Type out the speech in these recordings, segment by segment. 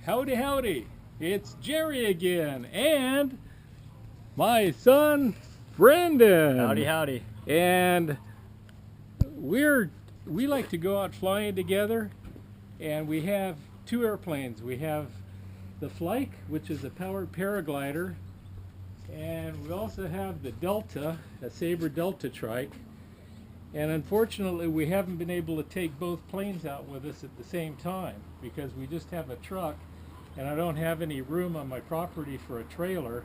Howdy, howdy. It's Jerry again, and my son, Brendan. Howdy, howdy. And we like to go out flying together, and we have two airplanes. We have the Flyke, which is a powered paraglider, and we also have the Delta, a Sabre Delta Trike. And unfortunately, we haven't been able to take both planes out with us at the same time because we just have a truck, and I don't have any room on my property for a trailer.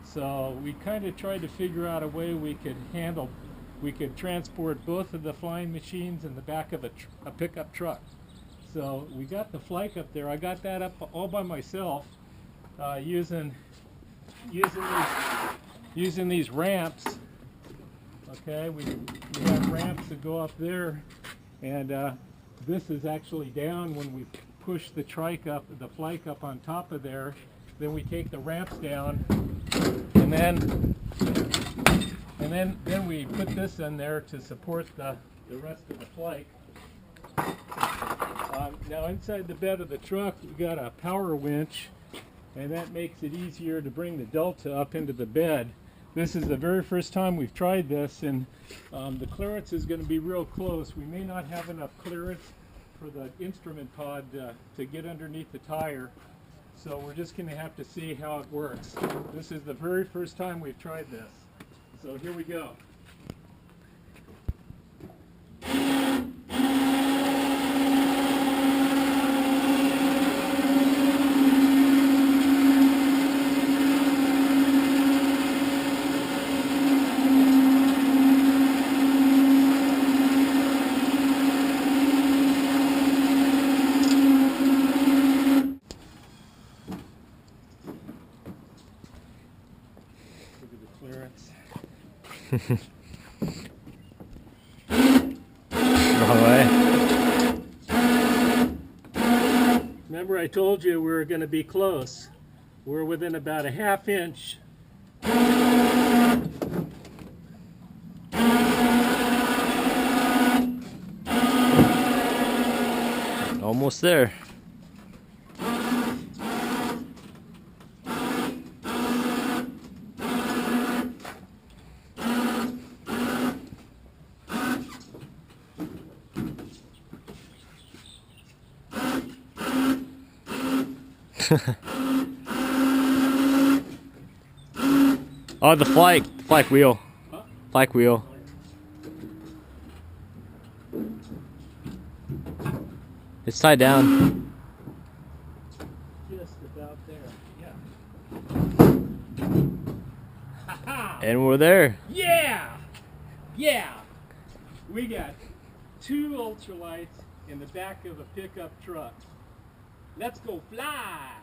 So we kind of tried to figure out a way we could transport both of the flying machines in the back of a pickup truck. So we got the Flyke up there. I got that up all by myself using these ramps. Okay, we have ramps that go up there, and this is actually down when we push the Trike up, the Flyke up on top of there. Then we take the ramps down, and then we put this in there to support the rest of the Flyke. Now inside the bed of the truck, we got a power winch, and that makes it easier to bring the Delta up into the bed. This is the very first time we've tried this, and the clearance is going to be real close. We may not have enough clearance for the instrument pod to get underneath the tire, so we're just going to have to see how it works. This is the very first time we've tried this, so here we go. Wrong way. Remember I told you we were going to be close. We're within about a ½ inch. Almost there. Oh, the Flyke wheel. Huh? Flyke wheel. It's tied down. Just about there, yeah. And we're there. Yeah! Yeah! We got 2 ultralights in the back of a pickup truck. Let's go fly!